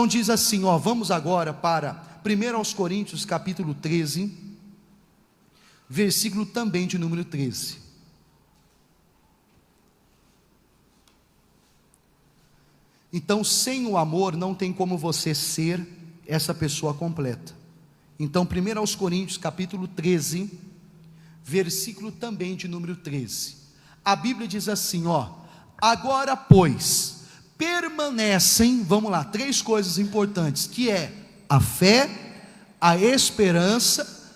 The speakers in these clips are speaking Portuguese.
Então diz assim, ó, vamos agora para 1 Coríntios capítulo 13, versículo também de número 13. Então, sem o amor não tem como você ser essa pessoa completa. Então, 1 Coríntios capítulo 13, versículo também de número 13. A Bíblia diz assim, ó: agora pois, permanecem, vamos lá, 3 coisas importantes, que é a fé, a esperança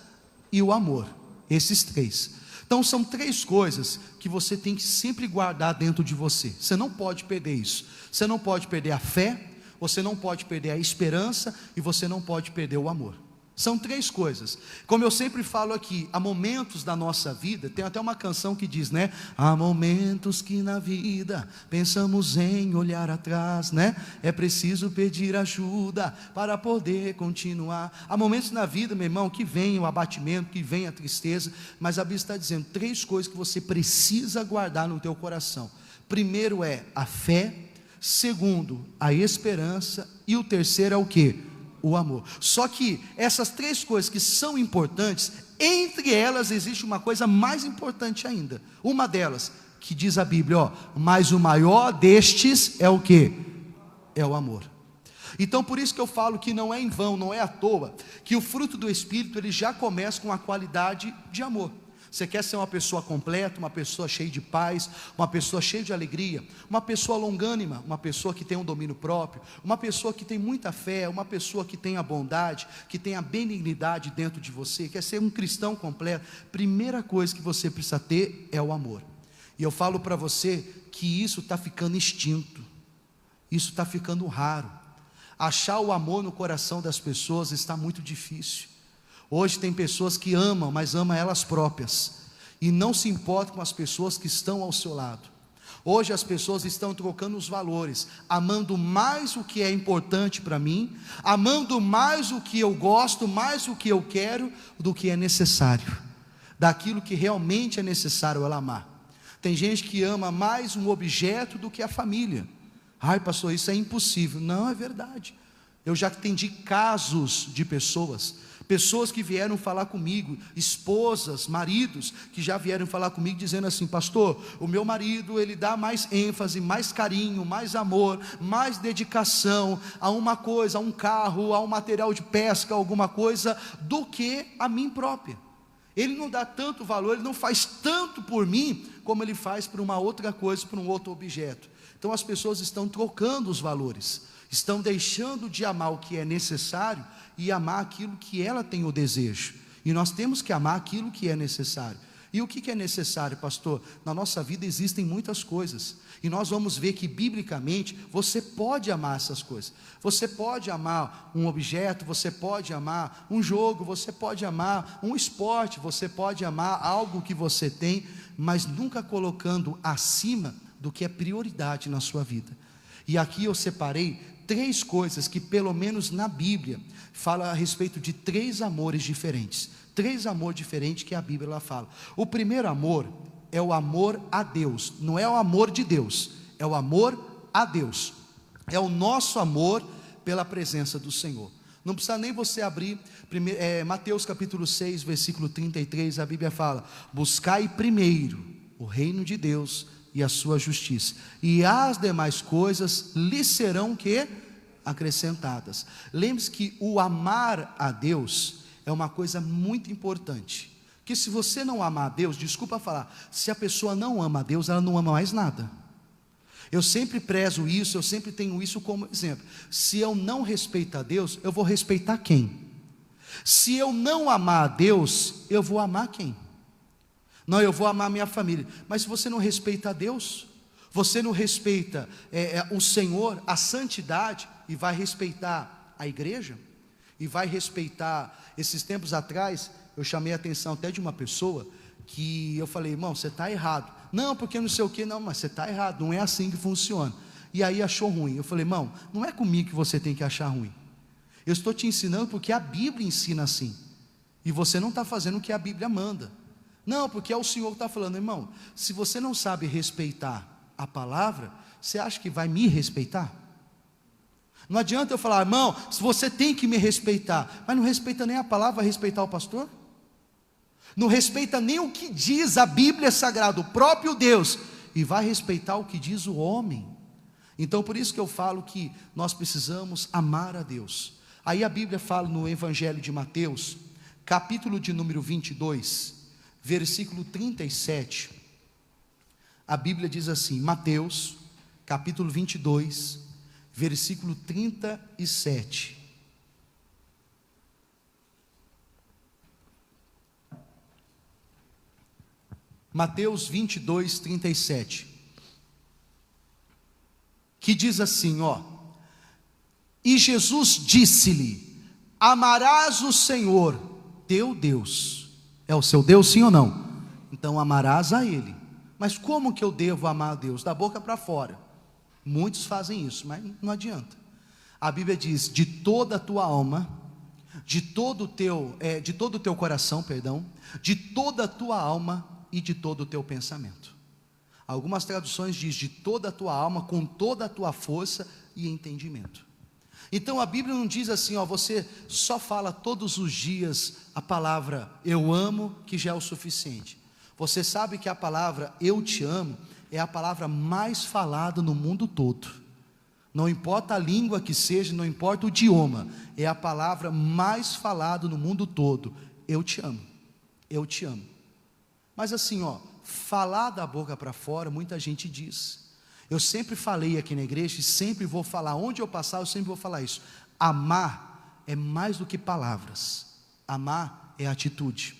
e o amor. Esses 3. Então são 3 coisas que você tem que sempre guardar dentro de você. Você não pode perder isso. Você não pode perder a fé, você não pode perder a esperança e você não pode perder o amor. São 3 coisas. Como eu sempre falo aqui, há momentos da nossa vida, tem até uma canção que diz, né? Há momentos que na vida pensamos em olhar atrás, né? É preciso pedir ajuda para poder continuar. Há momentos na vida, meu irmão, que vem o abatimento, que vem a tristeza, mas a Bíblia está dizendo 3 coisas que você precisa guardar no teu coração. Primeiro é a fé, segundo, a esperança, e o terceiro é o quê? O amor. Só que essas 3 coisas que são importantes, entre elas existe uma coisa mais importante ainda. Uma delas, que diz a Bíblia, ó, mas o maior destes é o quê? É o amor. Então por isso que eu falo que não é em vão, não é à toa, que o fruto do Espírito ele já começa com a qualidade de amor. Você quer ser uma pessoa completa, uma pessoa cheia de paz, uma pessoa cheia de alegria, uma pessoa longânima, uma pessoa que tem um domínio próprio, uma pessoa que tem muita fé, uma pessoa que tem a bondade, que tem a benignidade dentro de você, quer ser um cristão completo, primeira coisa que você precisa ter é o amor. E eu falo para você que isso está ficando extinto, isso está ficando raro. Achar o amor no coração das pessoas está muito difícil. Hoje tem pessoas que amam, mas amam elas próprias, e não se importam com as pessoas que estão ao seu lado. Hoje as pessoas estão trocando os valores, amando mais o que é importante para mim, amando mais o que eu gosto, mais o que eu quero, do que é necessário, daquilo que realmente é necessário ela amar. Tem gente que ama mais um objeto do que a família. Ai pastor, isso é impossível. Não, é verdade. Eu já atendi casos de pessoas que vieram falar comigo, esposas, maridos, que já vieram falar comigo dizendo assim, pastor, o meu marido, ele dá mais ênfase, mais carinho, mais amor, mais dedicação a uma coisa, a um carro, a um material de pesca, alguma coisa, do que a mim própria. Ele não dá tanto valor, ele não faz tanto por mim, como ele faz por uma outra coisa, por um outro objeto. Então as pessoas estão trocando os valores, estão deixando de amar o que é necessário e amar aquilo que ela tem o desejo. E nós temos que amar aquilo que é necessário. E o que é necessário, pastor? Na nossa vida existem muitas coisas, e nós vamos ver que biblicamente você pode amar essas coisas. Você pode amar um objeto, você pode amar um jogo, você pode amar um esporte, você pode amar algo que você tem, mas nunca colocando acima do que é prioridade na sua vida. E aqui eu separei 3 coisas que pelo menos na Bíblia fala a respeito de 3 amores diferentes. 3 amores diferentes que a Bíblia ela fala. O primeiro amor é o amor a Deus. Não é o amor de Deus, é o amor a Deus. É o nosso amor pela presença do Senhor. Não precisa nem você abrir Mateus capítulo 6, versículo 33, a Bíblia fala, buscai primeiro o reino de Deus e a sua justiça, e as demais coisas lhe serão que acrescentadas. Lembre-se que o amar a Deus é uma coisa muito importante, que se você não amar a Deus, desculpa falar, se a pessoa não ama a Deus, ela não ama mais nada. Eu sempre prezo isso, eu sempre tenho isso como exemplo. Se eu não respeito a Deus, eu vou respeitar quem? Se eu não amar a Deus, eu vou amar quem? Não, eu vou amar minha família. Mas se você não respeita a Deus, você não respeita o Senhor, a santidade, e vai respeitar a igreja, e vai respeitar, esses tempos atrás, eu chamei a atenção até de uma pessoa, que eu falei, irmão, você está errado. Não, porque não sei o que, não, mas você está errado, não é assim que funciona. E aí achou ruim. Eu falei, irmão, não é comigo que você tem que achar ruim. Eu estou te ensinando porque a Bíblia ensina assim, e você não está fazendo o que a Bíblia manda. Não, porque é o Senhor que está falando, irmão, se você não sabe respeitar a palavra, você acha que vai me respeitar? Não adianta eu falar, irmão, você tem que me respeitar, mas não respeita nem a palavra, vai respeitar o pastor? Não respeita nem o que diz a Bíblia Sagrada, o próprio Deus, e vai respeitar o que diz o homem. Então por isso que eu falo que nós precisamos amar a Deus. Aí a Bíblia fala no Evangelho de Mateus, capítulo de número 22, versículo 37, a Bíblia diz assim, Mateus, capítulo 22, versículo 37, Mateus 22, 37, que diz assim, e Jesus disse-lhe, amarás o Senhor, teu Deus, é o seu Deus sim ou não? Então amarás a Ele, mas como que eu devo amar a Deus? Da boca para fora, muitos fazem isso, mas não adianta, a Bíblia diz, de toda a tua alma, de todo o teu coração, de toda a tua alma e de todo o teu pensamento. Algumas traduções diz de toda a tua alma, com toda a tua força e entendimento. Então a Bíblia não diz assim, você só fala todos os dias a palavra eu amo, que já é o suficiente. Você sabe que a palavra eu te amo é a palavra mais falada no mundo todo. Não importa a língua que seja, não importa o idioma, é a palavra mais falada no mundo todo. Eu te amo, eu te amo. Mas assim, falar da boca para fora, muita gente diz. Eu sempre falei aqui na igreja, e sempre vou falar, onde eu passar eu sempre vou falar isso. Amar é mais do que palavras, amar é atitude.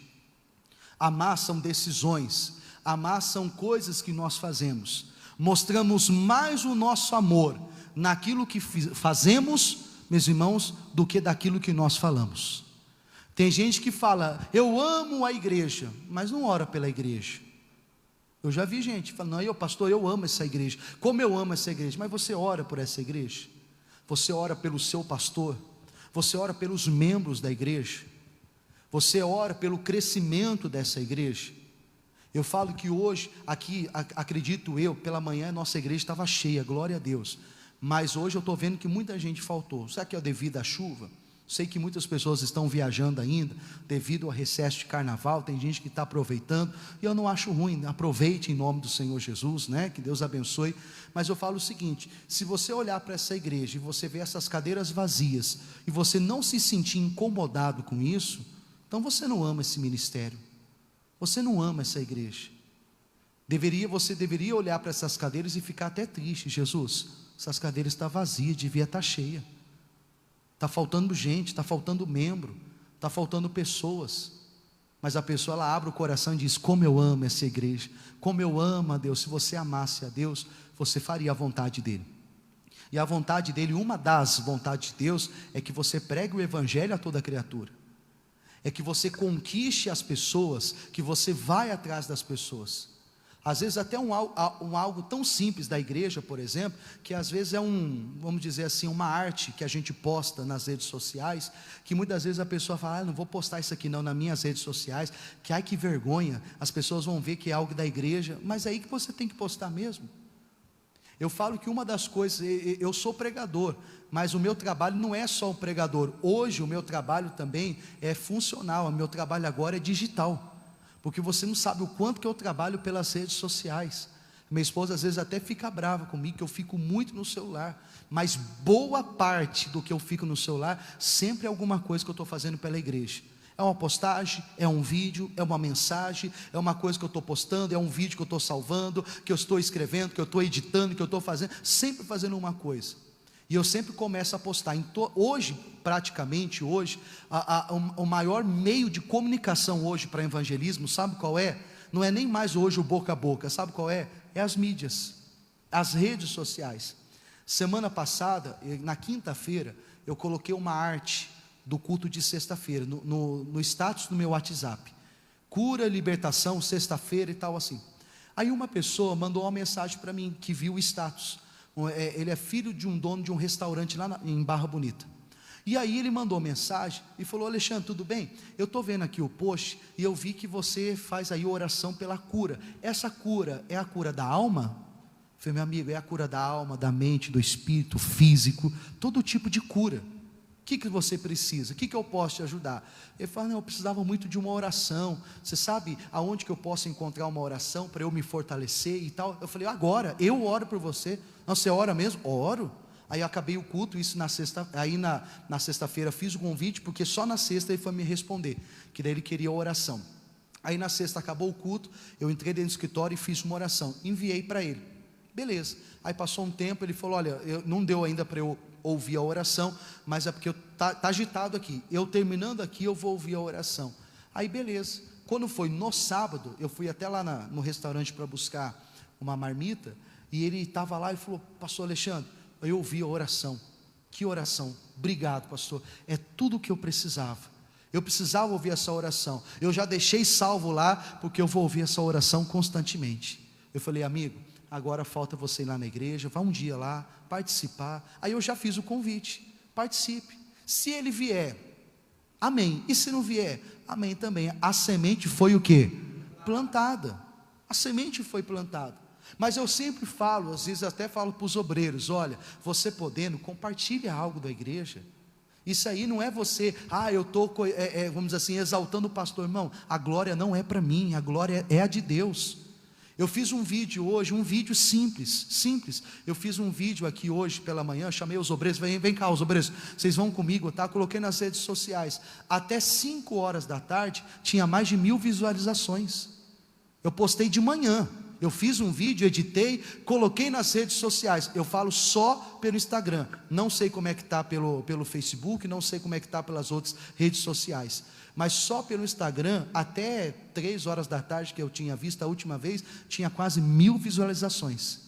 Amar são decisões, amar são coisas que nós fazemos. Mostramos mais o nosso amor naquilo que fazemos, meus irmãos, do que daquilo que nós falamos. Tem gente que fala, eu amo a igreja, mas não ora pela igreja. Eu já vi gente falando, não, pastor, eu amo essa igreja, como eu amo essa igreja, mas você ora por essa igreja? Você ora pelo seu pastor? Você ora pelos membros da igreja? Você ora pelo crescimento dessa igreja? Eu falo que hoje, aqui, acredito eu, pela manhã nossa igreja estava cheia, glória a Deus, mas hoje eu estou vendo que muita gente faltou. Será que é devido à chuva? Sei que muitas pessoas estão viajando ainda, devido ao recesso de carnaval, tem gente que está aproveitando, e eu não acho ruim, aproveite em nome do Senhor Jesus, que Deus abençoe, mas eu falo o seguinte, se você olhar para essa igreja, e você ver essas cadeiras vazias, e você não se sentir incomodado com isso, então você não ama esse ministério, você não ama essa igreja, você deveria olhar para essas cadeiras e ficar até triste, Jesus, essas cadeiras estão vazias, devia estar cheia, está faltando gente, está faltando membro, está faltando pessoas, mas a pessoa ela abre o coração e diz, como eu amo essa igreja, como eu amo a Deus. Se você amasse a Deus, você faria a vontade dele, e a vontade dele, uma das vontades de Deus, é que você pregue o evangelho a toda criatura, é que você conquiste as pessoas, que você vai atrás das pessoas. Às vezes até algo tão simples da igreja, por exemplo, que às vezes é vamos dizer assim, uma arte que a gente posta nas redes sociais, que muitas vezes a pessoa fala, não vou postar isso aqui não nas minhas redes sociais, que ai que vergonha, as pessoas vão ver que é algo da igreja, mas é aí que você tem que postar mesmo. Eu falo que uma das coisas, eu sou pregador, mas o meu trabalho não é só o pregador, hoje o meu trabalho também é funcional, o meu trabalho agora é digital, porque você não sabe o quanto que eu trabalho pelas redes sociais. Minha esposa às vezes até fica brava comigo, que eu fico muito no celular, mas boa parte do que eu fico no celular, sempre é alguma coisa que eu estou fazendo pela igreja. É uma postagem, é um vídeo, é uma mensagem, é uma coisa que eu estou postando, é um vídeo que eu estou salvando, que eu estou escrevendo, que eu estou editando, que eu estou fazendo, sempre fazendo uma coisa. E eu sempre começo a postar. Hoje, praticamente hoje, o maior meio de comunicação hoje para evangelismo, sabe qual é? Não é nem mais hoje o boca a boca, sabe qual é? É as mídias, as redes sociais. Semana passada, na quinta-feira, eu coloquei uma arte do culto de sexta-feira, no status do meu WhatsApp. Cura, libertação, sexta-feira e tal assim. Aí uma pessoa mandou uma mensagem para mim, que viu o status. Ele é filho de um dono de um restaurante lá em Barra Bonita. E aí ele mandou mensagem e falou, Alexandre, tudo bem? Eu estou vendo aqui o post e eu vi que você faz aí oração pela cura. Essa cura é a cura da alma? falei, meu amigo, é a cura da alma, da mente, do espírito, físico, todo tipo de cura. O que você precisa? O que eu posso te ajudar? Ele falou, não, eu precisava muito de uma oração. Você sabe aonde que eu posso encontrar uma oração para eu me fortalecer e tal? Eu falei, agora, eu oro por você. Não, você ora mesmo? Oro. Aí eu acabei o culto, isso na sexta, aí na sexta-feira fiz o convite, porque só na sexta ele foi me responder, que daí ele queria a oração. Aí na sexta acabou o culto, eu entrei dentro do escritório e fiz uma oração, enviei para ele, beleza. Aí passou um tempo, ele falou, olha, não deu ainda para eu ouvir a oração, mas é porque tá agitado aqui, eu terminando aqui eu vou ouvir a oração. Aí beleza, quando foi no sábado, eu fui até lá no restaurante para buscar uma marmita, e ele estava lá e falou, pastor Alexandre, eu ouvi a oração. Que oração? Obrigado, pastor. É tudo o que eu precisava. Eu precisava ouvir essa oração. Eu já deixei salvo lá, porque eu vou ouvir essa oração constantemente. Eu falei, amigo, agora falta você ir lá na igreja, vá um dia lá, participar. Aí eu já fiz o convite, participe. Se ele vier, amém. E se não vier, amém também. A semente foi o quê? Plantada. A semente foi plantada. Mas eu sempre falo, às vezes até falo para os obreiros, olha, você podendo, compartilhe algo da igreja. Isso aí não é você, eu estou, vamos dizer assim, exaltando o pastor. Irmão, a glória não é para mim, a glória é a de Deus. Eu fiz um vídeo hoje, um vídeo simples. Eu fiz um vídeo aqui hoje pela manhã, chamei os obreiros, vem cá os obreiros, vocês vão comigo, tá? Coloquei nas redes sociais, até 5 horas da tarde, tinha mais de 1000 visualizações. Eu postei de manhã. Eu fiz um vídeo, editei, coloquei nas redes sociais. Eu falo só pelo Instagram. Não sei como é que está pelo Facebook, não sei como é que está pelas outras redes sociais. Mas só pelo Instagram, até 3 horas da tarde que eu tinha visto a última vez, tinha quase 1000 visualizações.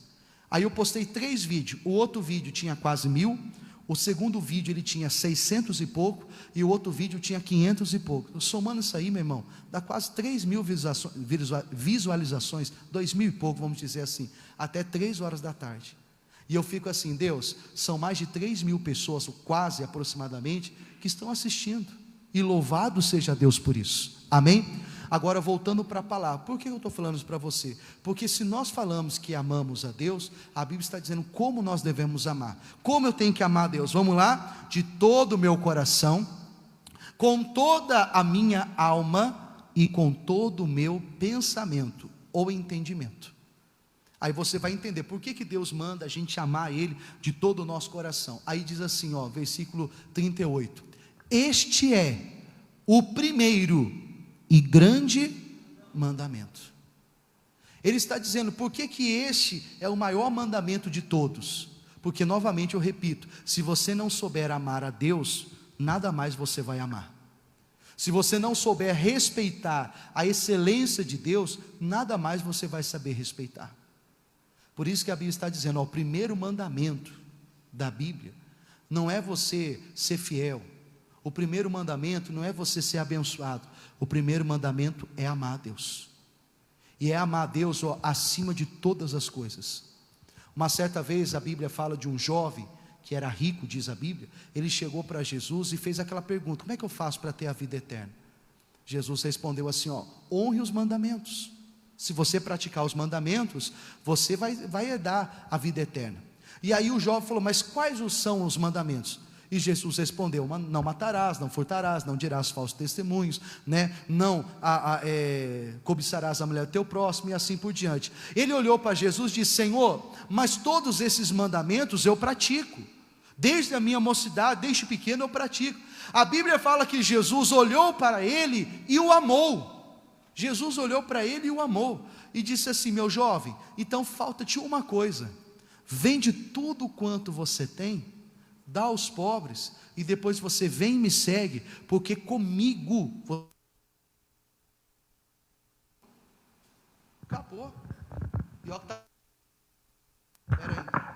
Aí eu postei 3 vídeos. O outro vídeo tinha quase 1000. O segundo vídeo ele tinha 600 e pouco, e o outro vídeo tinha 500 e pouco. Somando isso aí, meu irmão, dá quase 3.000 visualizações, 2.000 e pouco, vamos dizer assim, até 3 horas da tarde. E eu fico assim, Deus, são mais de 3.000 pessoas, quase aproximadamente, que estão assistindo, e louvado seja Deus por isso, amém? Agora voltando para a palavra, por que eu estou falando isso para você? Porque se nós falamos que amamos a Deus, a Bíblia está dizendo como nós devemos amar. Como eu tenho que amar a Deus? Vamos lá? De todo o meu coração, com toda a minha alma e com todo o meu pensamento ou entendimento. Aí você vai entender por que Deus manda a gente amar Ele de todo o nosso coração. Aí diz assim, versículo 38, este é o primeiro e grande mandamento. Ele está dizendo, por que este é o maior mandamento de todos? Porque novamente eu repito, se você não souber amar a Deus, nada mais você vai amar. Se você não souber respeitar a excelência de Deus, nada mais você vai saber respeitar. Por isso que a Bíblia está dizendo, o primeiro mandamento da Bíblia, não é você ser fiel. O primeiro mandamento não é você ser abençoado. O primeiro mandamento é amar a Deus. E é amar a Deus acima de todas as coisas. Uma certa vez a Bíblia fala de um jovem que era rico, diz a Bíblia. Ele chegou para Jesus e fez aquela pergunta, como é que eu faço para ter a vida eterna? Jesus respondeu assim, honre os mandamentos. Se você praticar os mandamentos, você vai herdar a vida eterna. E aí o jovem falou, mas quais são os mandamentos? E Jesus respondeu, não matarás, não furtarás, não dirás falsos testemunhos, não cobiçarás a mulher do teu próximo, e assim por diante. Ele olhou para Jesus e disse, Senhor, mas todos esses mandamentos eu pratico, desde a minha mocidade, desde pequeno eu pratico. A Bíblia fala que Jesus olhou para ele e o amou. Jesus olhou para ele e o amou, e disse assim, meu jovem, então falta-te uma coisa, vende tudo quanto você tem, dá aos pobres, e depois você vem e me segue, porque comigo, acabou, pior que está, espera aí,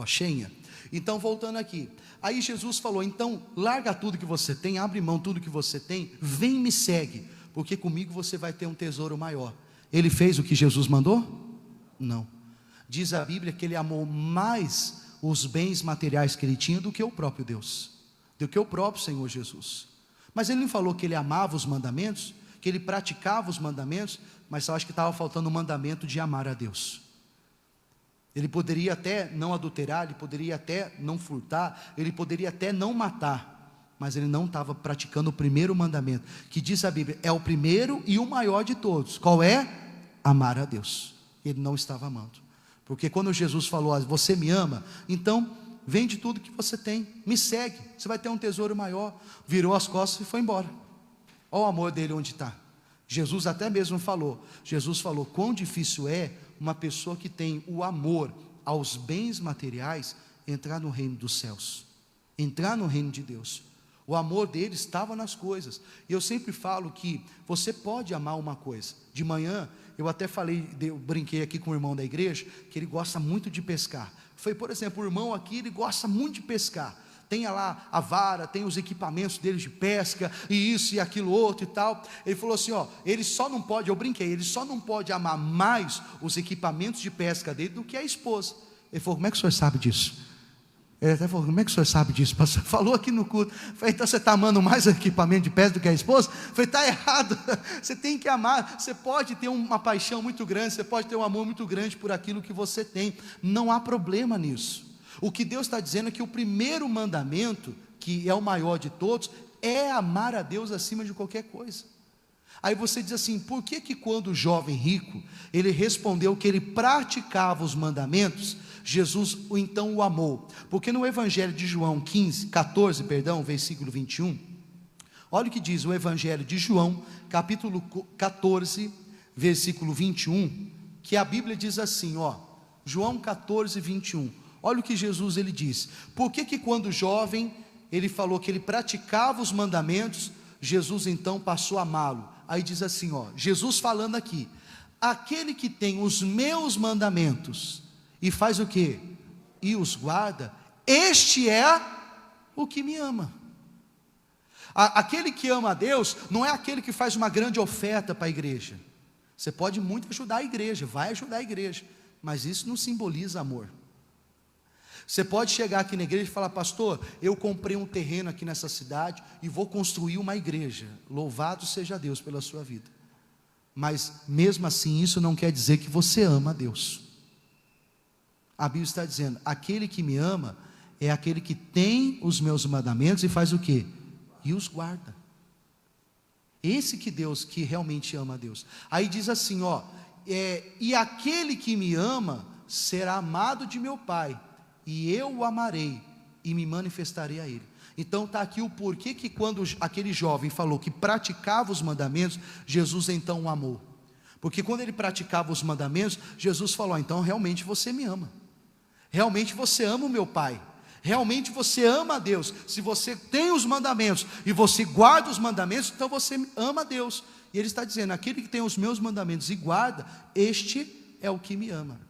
cheinha. Então voltando aqui, aí Jesus falou, então larga tudo que você tem, abre mão tudo que você tem, vem e me segue, porque comigo você vai ter um tesouro maior. Ele fez o que Jesus mandou? Não. Diz a Bíblia que ele amou mais os bens materiais que ele tinha do que o próprio Deus, do que o próprio Senhor Jesus. Mas ele não falou que ele amava os mandamentos, que ele praticava os mandamentos, mas eu acho que estava faltando o mandamento de amar a Deus. Ele poderia até não adulterar, ele poderia até não furtar, ele poderia até não matar, mas ele não estava praticando o primeiro mandamento, que diz a Bíblia, é o primeiro e o maior de todos. Qual é? Amar a Deus. Ele não estava amando, porque quando Jesus falou, você me ama, então vende tudo que você tem, me segue, você vai ter um tesouro maior. Virou as costas e foi embora. Olha o amor dele onde está. Jesus até mesmo falou, Jesus falou, quão difícil é uma pessoa que tem o amor aos bens materiais entrar no reino dos céus, entrar no reino de Deus. O amor dele estava nas coisas. E eu sempre falo que você pode amar uma coisa. De manhã eu até falei, eu brinquei aqui com o irmão da igreja, que ele gosta muito de pescar. Foi, por exemplo, o irmão aqui, ele gosta muito de pescar. Tem lá a vara, tem os equipamentos deles de pesca, e isso e aquilo outro e tal. Ele falou assim, ele só não pode, eu brinquei, ele só não pode amar mais os equipamentos de pesca dele do que a esposa. Ele falou, como é que o senhor sabe disso? Ele até falou, como é que o senhor sabe disso? O pastor falou aqui no culto. Eu falei, então você está amando mais o equipamento de pesca do que a esposa? Eu falei, está errado, você tem que amar. Você pode ter uma paixão muito grande, você pode ter um amor muito grande por aquilo que você tem, não há problema nisso. O que Deus está dizendo é que o primeiro mandamento, que é o maior de todos, é amar a Deus acima de qualquer coisa. Aí você diz assim, por que quando o jovem rico, ele respondeu que ele praticava os mandamentos, Jesus então o amou? Porque no Evangelho de João 14, versículo 21, olha o que diz o Evangelho de João, capítulo 14, versículo 21, que a Bíblia diz assim, João 14, 21, olha o que Jesus ele diz. Por que quando jovem ele falou que ele praticava os mandamentos, Jesus então passou a amá-lo? Aí diz assim, Jesus falando aqui, aquele que tem os meus mandamentos e faz o quê? E os guarda, este é o que me ama. Aquele que ama a Deus não é aquele que faz uma grande oferta para a igreja. Você pode muito ajudar a igreja, vai ajudar a igreja, mas isso não simboliza amor. Você pode chegar aqui na igreja e falar, pastor, eu comprei um terreno aqui nessa cidade e vou construir uma igreja. Louvado seja Deus pela sua vida. Mas mesmo assim, isso não quer dizer que você ama a Deus. A Bíblia está dizendo, aquele que me ama é aquele que tem os meus mandamentos e faz o quê? E os guarda. Esse que realmente ama a Deus. Aí diz assim, e aquele que me ama será amado de meu Pai, e eu o amarei e me manifestarei a ele. Então está aqui o porquê que quando aquele jovem falou que praticava os mandamentos, Jesus então o amou. Porque quando ele praticava os mandamentos, Jesus falou, então realmente você me ama, realmente você ama o meu Pai, realmente você ama a Deus. Se você tem os mandamentos e você guarda os mandamentos, então você ama a Deus. E ele está dizendo, aquele que tem os meus mandamentos e guarda, este é o que me ama.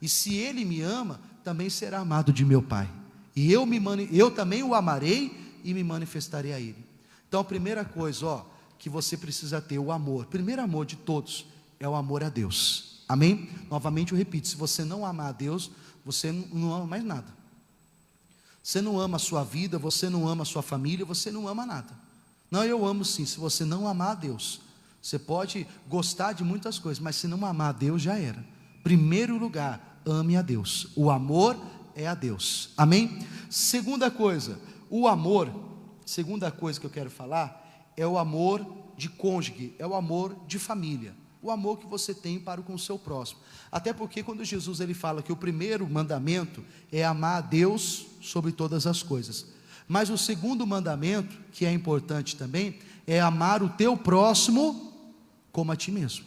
E se ele me ama, também será amado de meu Pai, e eu também o amarei e me manifestarei a ele. Então a primeira coisa que você precisa ter, o amor, o primeiro amor de todos é o amor a Deus, amém? Novamente eu repito, se você não amar a Deus, você não ama mais nada. Você não ama a sua vida, você não ama a sua família, você não ama nada. Não, eu amo sim. Se você não amar a Deus, você pode gostar de muitas coisas, mas se não amar a Deus, já era. Primeiro lugar, ame a Deus. O amor é a Deus, amém? Segunda coisa que eu quero falar é o amor de cônjuge, é o amor de família, o amor que você tem para com o seu próximo. Até porque quando Jesus ele fala que o primeiro mandamento é amar a Deus sobre todas as coisas, mas o segundo mandamento, que é importante também, é amar o teu próximo como a ti mesmo.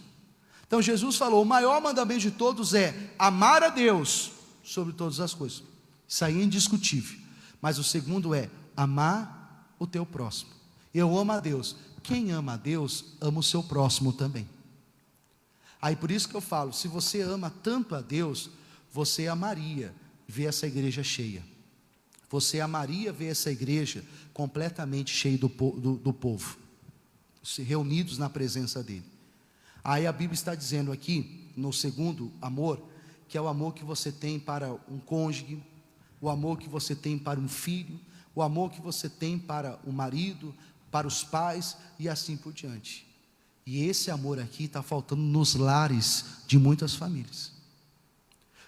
Então Jesus falou, o maior mandamento de todos é amar a Deus sobre todas as coisas. Isso aí é indiscutível. Mas o segundo é amar o teu próximo. Eu amo a Deus. Quem ama a Deus, ama o seu próximo também. Aí por isso que eu falo, se você ama tanto a Deus, você amaria ver essa igreja cheia. Você amaria ver essa igreja completamente cheia do povo, reunidos na presença dele. Aí a Bíblia está dizendo aqui, no segundo amor, que é o amor que você tem para um cônjuge, o amor que você tem para um filho, o amor que você tem para o marido, para os pais e assim por diante. E esse amor aqui está faltando nos lares de muitas famílias.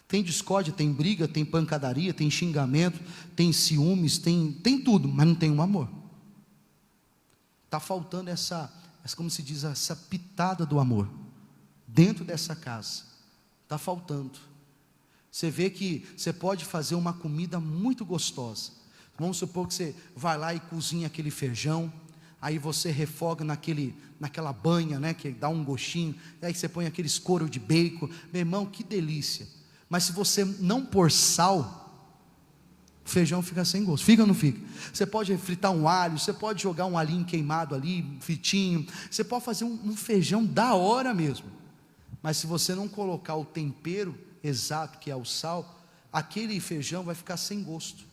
Tem discórdia, tem briga, tem pancadaria, tem xingamento, tem ciúmes, tem tudo, mas não tem um amor. Está faltando como se diz, essa pitada do amor dentro dessa casa. Está faltando. Você vê que você pode fazer uma comida muito gostosa. Vamos supor que você vai lá e cozinha aquele feijão, aí você refoga naquela banha, né, que dá um gostinho, e aí você põe aqueles couro de bacon. Meu irmão, que delícia. Mas se você não pôr sal, o feijão fica sem gosto. Fica ou não fica? Você pode fritar um alho, você pode jogar um alhinho queimado ali, fritinho, você pode fazer um feijão da hora mesmo, mas se você não colocar o tempero exato, que é o sal, aquele feijão vai ficar sem gosto.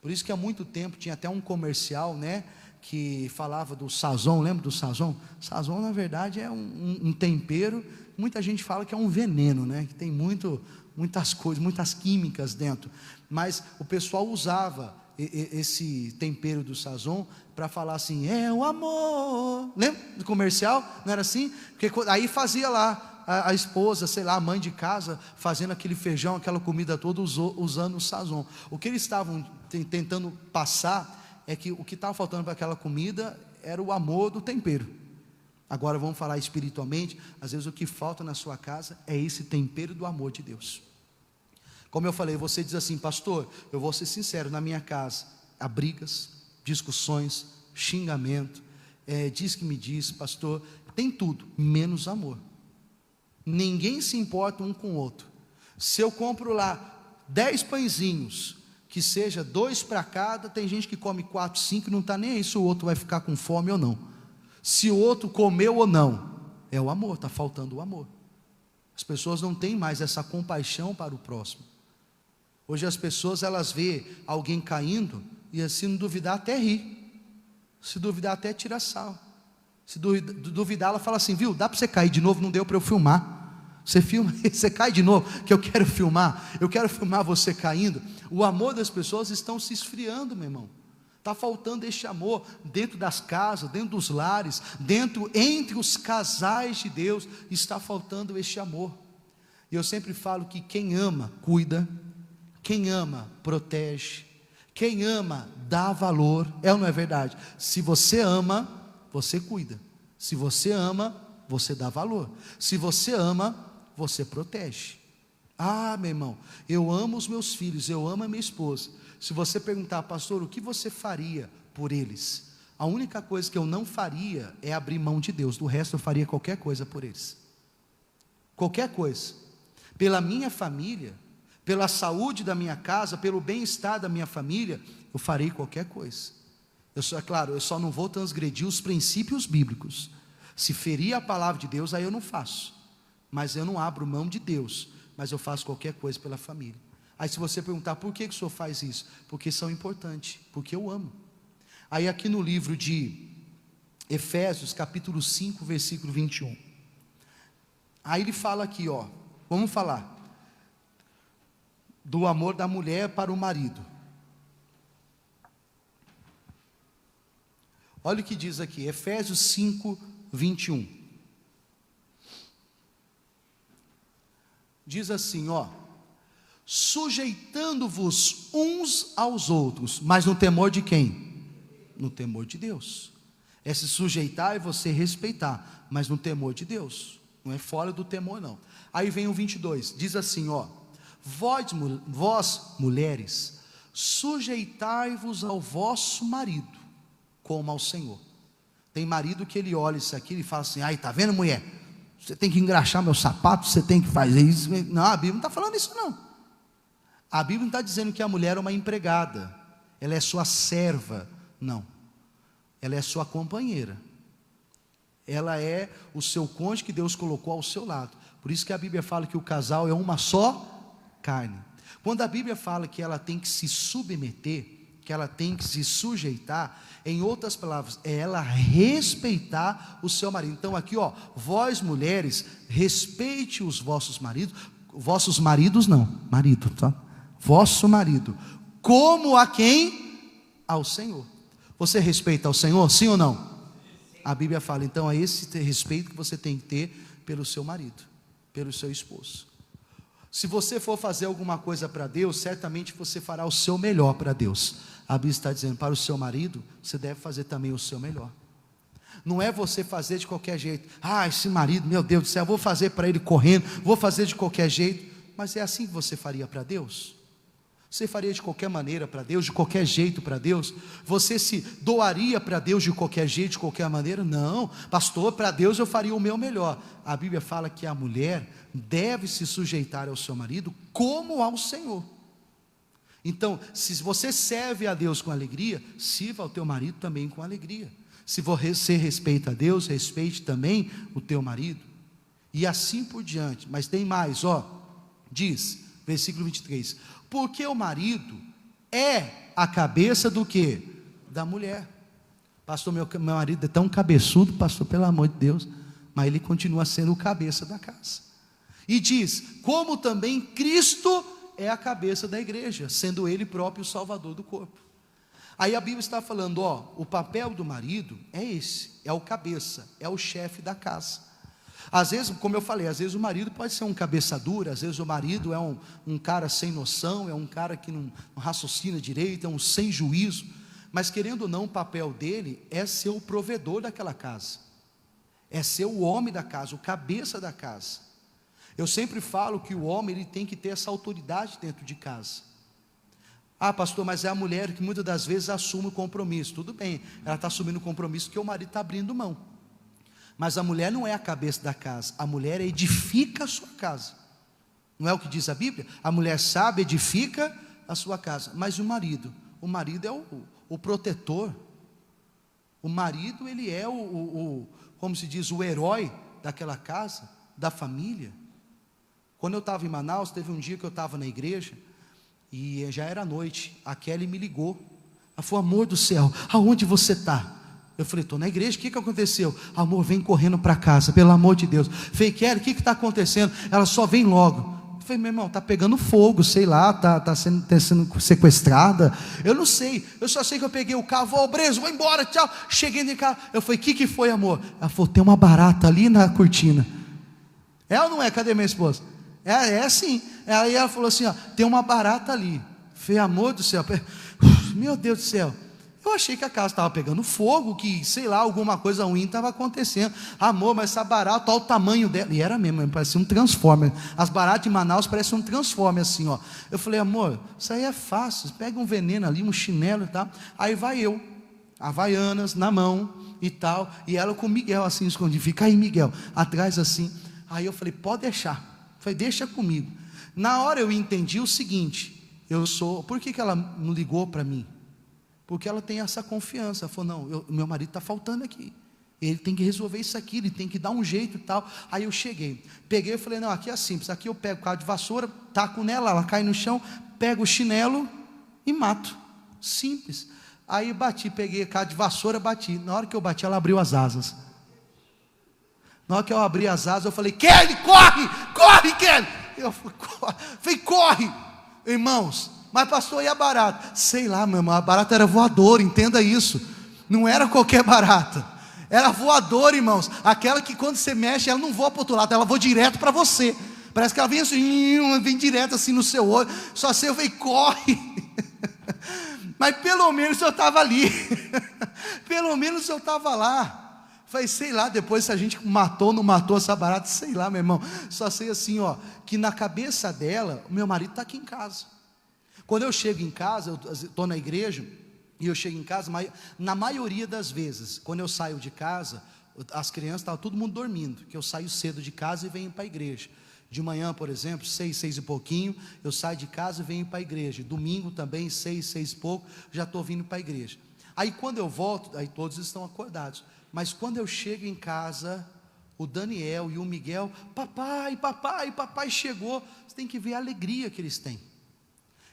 Por isso que há muito tempo tinha até um comercial, né, que falava do sazon. Lembra do sazon? Sazon na verdade é um tempero. Muita gente fala que é um veneno, né, que tem muitas coisas, muitas químicas dentro, mas o pessoal usava esse tempero do sazon para falar assim, é o amor. Lembra do comercial? Não era assim? Porque aí fazia lá a esposa, sei lá, a mãe de casa, fazendo aquele feijão, aquela comida toda, usando o sazon. O que eles estavam tentando passar é que o que estava faltando para aquela comida era o amor do tempero. Agora vamos falar espiritualmente. Às vezes o que falta na sua casa é esse tempero do amor de Deus. Como eu falei, você diz assim, pastor, eu vou ser sincero, na minha casa há brigas, discussões, xingamento, diz que me diz, pastor, tem tudo, menos amor. Ninguém se importa um com o outro. Se eu compro lá 10 pãezinhos, que seja 2 para cada, tem gente que come 4, 5 e não está nem aí se o outro vai ficar com fome ou não. Se o outro comeu ou não, é o amor, está faltando o amor. As pessoas não têm mais essa compaixão para o próximo. Hoje as pessoas, elas vê alguém caindo, e se não duvidar até ri, se duvidar até tira sal, se duvidar ela fala assim, viu, dá para você cair de novo, não deu para eu filmar. Você filma, você cai de novo, que eu quero filmar você caindo. O amor das pessoas estão se esfriando, meu irmão. Está faltando este amor dentro das casas, dentro dos lares, entre os casais de Deus, está faltando este amor. E eu sempre falo que quem ama, cuida, quem ama, protege, quem ama, dá valor, é ou não é verdade? Se você ama, você cuida, se você ama, você dá valor, se você ama, você protege. Ah, meu irmão, eu amo os meus filhos, eu amo a minha esposa. Se você perguntar, pastor, o que você faria por eles? A única coisa que eu não faria é abrir mão de Deus. Do resto eu faria qualquer coisa por eles. Qualquer coisa. Pela minha família, pela saúde da minha casa, pelo bem-estar da minha família, eu farei qualquer coisa. É claro, eu só não vou transgredir os princípios bíblicos. Se ferir a palavra de Deus, aí eu não faço. Mas eu não abro mão de Deus, mas eu faço qualquer coisa pela família. Aí se você perguntar, por que o senhor faz isso? Porque são importantes, porque eu amo. Aí aqui no livro de Efésios, capítulo 5, versículo 21. Aí ele fala aqui, ó, vamos falar do amor da mulher para o marido. Olha o que diz aqui, Efésios 5, 21. Diz assim, ó, sujeitando-vos uns aos outros, mas no temor de quem? No temor de Deus. É se sujeitar e você respeitar, mas no temor de Deus, não é fora do temor não. Aí vem o 22, diz assim, ó, vós mulheres, sujeitai-vos ao vosso marido, como ao Senhor. Tem marido que ele olha isso aqui e fala assim, ai, tá vendo, mulher? Você tem que engraxar meu sapato, você tem que fazer isso. Não, a Bíblia não está falando isso não. A Bíblia não está dizendo que a mulher é uma empregada, ela é sua serva, não. Ela é sua companheira. Ela é o seu cônjuge que Deus colocou ao seu lado. Por isso que a Bíblia fala que o casal é uma só carne. Quando a Bíblia fala que ela tem que se submeter, que ela tem que se sujeitar, em outras palavras, é ela respeitar o seu marido. Então aqui, ó, vós mulheres, respeite os vossos maridos não, marido, tá? Vosso marido, como a quem? Ao Senhor. Você respeita ao Senhor, sim ou não? A Bíblia fala, então, é esse respeito que você tem que ter pelo seu marido, pelo seu esposo. Se você for fazer alguma coisa para Deus, certamente você fará o seu melhor para Deus. A Bíblia está dizendo, para o seu marido, você deve fazer também o seu melhor. Não é você fazer de qualquer jeito. Esse marido, meu Deus do céu, vou fazer para ele correndo, vou fazer de qualquer jeito. Mas é assim que você faria para Deus? Você faria de qualquer maneira para Deus, de qualquer jeito para Deus? Você se doaria para Deus de qualquer jeito, de qualquer maneira? Não, pastor, para Deus eu faria o meu melhor. A Bíblia fala que a mulher deve se sujeitar ao seu marido como ao Senhor. Então, se você serve a Deus com alegria, sirva ao teu marido também com alegria. Se você respeita a Deus, respeite também o teu marido. E assim por diante. Mas tem mais, diz, versículo 23, porque o marido é a cabeça do quê? Da mulher. Pastor, meu marido é tão cabeçudo, pastor, pelo amor de Deus, mas ele continua sendo o cabeça da casa. E diz, como também Cristo é a cabeça da igreja, sendo ele próprio o salvador do corpo. Aí a Bíblia está falando, o papel do marido é esse, é o cabeça, é o chefe da casa. Às vezes, como eu falei, às vezes o marido pode ser um cabeça dura, às vezes o marido é um cara sem noção, é um cara que não raciocina direito, é um sem juízo, mas querendo ou não, o papel dele é ser o provedor daquela casa, é ser o homem da casa, o cabeça da casa. Eu sempre falo que o homem ele tem que ter essa autoridade dentro de casa. Pastor, mas é a mulher que muitas das vezes assume o compromisso. Tudo bem, ela está assumindo o compromisso porque o marido está abrindo mão. Mas a mulher não é a cabeça da casa, a mulher edifica a sua casa. Não é o que diz a Bíblia? A mulher sabe, edifica a sua casa. Mas o marido é o protetor. O marido, ele é como se diz, o herói daquela casa, da família. Quando eu estava em Manaus, teve um dia que eu estava na igreja, e já era noite, a Kelly me ligou. Ela falou, amor do céu, aonde você está? Eu falei, estou na igreja, o que aconteceu? Amor, vem correndo para casa, pelo amor de Deus. Eu falei, Kelly, o que está acontecendo? Ela só vem logo. Eu falei, meu irmão, está pegando fogo, sei lá, está sendo sequestrada. Eu não sei, eu só sei que eu peguei o carro, vou preso, vou embora, tchau. Cheguei no carro, eu falei, o que foi, amor? Ela falou, tem uma barata ali na cortina. É ou não é? Cadê minha esposa? É assim. Aí ela falou assim, tem uma barata ali. Falei, amor do céu, meu Deus do céu. Eu achei que a casa estava pegando fogo, que sei lá, alguma coisa ruim estava acontecendo. Amor, mas essa barata, olha o tamanho dela. E era mesmo, parecia um Transformer. As baratas de Manaus parecem um Transformer assim, Eu falei, amor, isso aí é fácil, pega um veneno ali, um chinelo e tal. Aí vai eu, Havaianas na mão e tal, e ela com o Miguel assim escondido. Fica aí, Miguel, atrás assim. Aí eu falei, pode deixar. Falei, deixa comigo. Na hora eu entendi o seguinte, por que ela não ligou para mim? Porque ela tem essa confiança. Ela falou, não, meu marido está faltando aqui, ele tem que resolver isso aqui, ele tem que dar um jeito e tal. Aí eu peguei e falei, não, aqui é simples, aqui eu pego o cabo de vassoura, taco nela, ela cai no chão, pego o chinelo e mato, simples. Aí peguei o cabo de vassoura, bati. Na hora que eu bati, ela abriu as asas. Na hora que eu abri as asas, eu falei, Kelly, corre Kelly. Eu falei, corre, irmãos. Mas pastor, e a barata? Sei lá, meu irmão, a barata era voadora, entenda isso. Não era qualquer barata, era voadora, irmãos. Aquela que quando você mexe, ela não voa para o outro lado, ela voa direto para você. Parece que ela vem assim, vem direto assim no seu olho. Só sei, eu falei, corre. Mas pelo menos eu estava ali. Pelo menos eu estava lá. Falei, sei lá, depois se a gente matou ou não matou essa barata, sei lá, meu irmão. Só sei assim, que na cabeça dela, o meu marido está aqui em casa. Quando eu chego em casa, eu estou na igreja, e eu chego em casa, na maioria das vezes, quando eu saio de casa, as crianças estavam todo mundo dormindo, que eu saio cedo de casa e venho para a igreja. De manhã, por exemplo, 6 e pouquinho, eu saio de casa e venho para a igreja. Domingo também, 6 e pouco, já estou vindo para a igreja. Aí quando eu volto, aí todos estão acordados. Mas quando eu chego em casa, o Daniel e o Miguel, papai chegou. Você tem que ver a alegria que eles têm.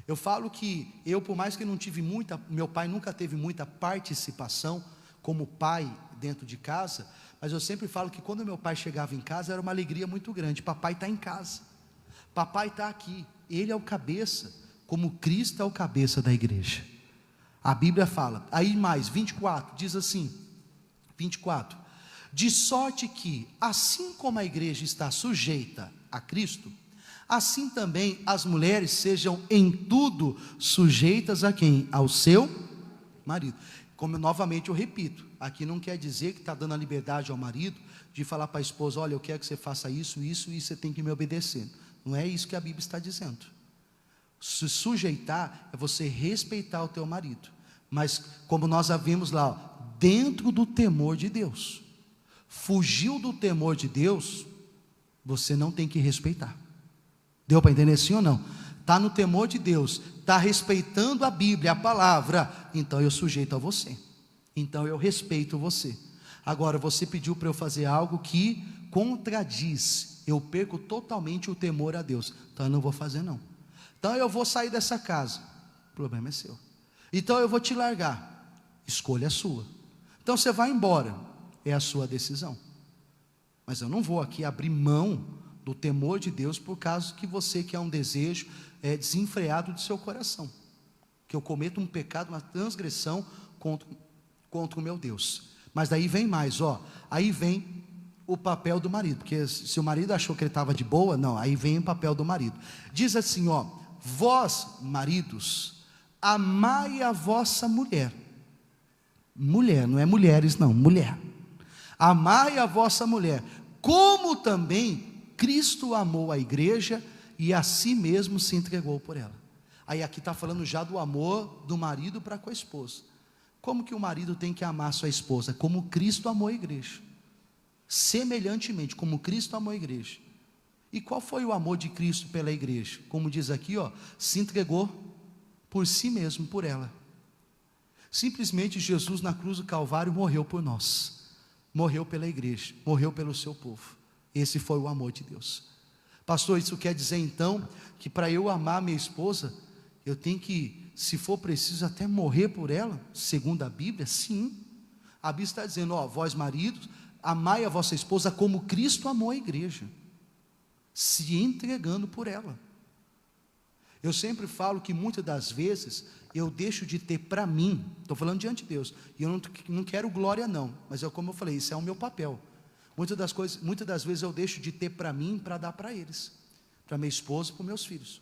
Eu falo que eu, por mais que não tive muita, meu pai nunca teve muita participação como pai dentro de casa, mas eu sempre falo que quando meu pai chegava em casa era uma alegria muito grande. Papai está em casa, papai está aqui, ele é o cabeça, como Cristo é o cabeça da igreja. A Bíblia fala, aí mais, 24, diz assim, 24, de sorte que, assim como a igreja está sujeita a Cristo, assim também as mulheres sejam em tudo sujeitas a quem? Ao seu marido. Como novamente eu repito, aqui não quer dizer que está dando a liberdade ao marido de falar para a esposa, olha, eu quero que você faça isso, isso, e você tem que me obedecer. Não é isso que a Bíblia está dizendo. Se sujeitar é você respeitar o teu marido, mas como nós vimos lá, ó, dentro do temor de Deus. Fugiu do temor de Deus, você não tem que respeitar. Deu para entender sim ou não? Está no temor de Deus, está respeitando a Bíblia, a palavra, então eu sujeito a você, então eu respeito você. Agora você pediu para eu fazer algo que contradiz, eu perco totalmente o temor a Deus, então eu não vou fazer não. Então eu vou sair dessa casa, o problema é seu. Então eu vou te largar, escolha a sua. Então você vai embora, é a sua decisão. Mas eu não vou aqui abrir mão do temor de Deus por causa que você quer um desejo desenfreado do seu coração, que eu cometo um pecado, uma transgressão contra o meu Deus. Mas daí vem mais, ó, aí vem o papel do marido, porque se o marido achou que ele estava de boa, não, aí vem o papel do marido. Diz assim, ó, vós maridos, amai a vossa mulher. Mulher, não é mulheres não, mulher. Amai a vossa mulher, como também Cristo amou a igreja e a si mesmo se entregou por ela. Aí aqui está falando já do amor do marido para com a esposa. Como que o marido tem que amar a sua esposa? Como Cristo amou a igreja. Semelhantemente, como Cristo amou a igreja. E qual foi o amor de Cristo pela igreja? Como diz aqui, ó, se entregou por si mesmo, por ela. Simplesmente Jesus na cruz do Calvário morreu por nós. Morreu pela igreja, morreu pelo seu povo. Esse foi o amor de Deus. Pastor, isso quer dizer então que para eu amar minha esposa, eu tenho que, se for preciso, até morrer por ela, segundo a Bíblia? Sim. A Bíblia está dizendo, ó, vós maridos, amai a vossa esposa como Cristo amou a igreja, se entregando por ela. Eu sempre falo que muitas das vezes eu deixo de ter para mim, estou falando diante de Deus, e eu não quero glória não, mas como eu falei, isso é o meu papel. Muitas das vezes eu deixo de ter para mim para dar para eles, para minha esposa e para meus filhos.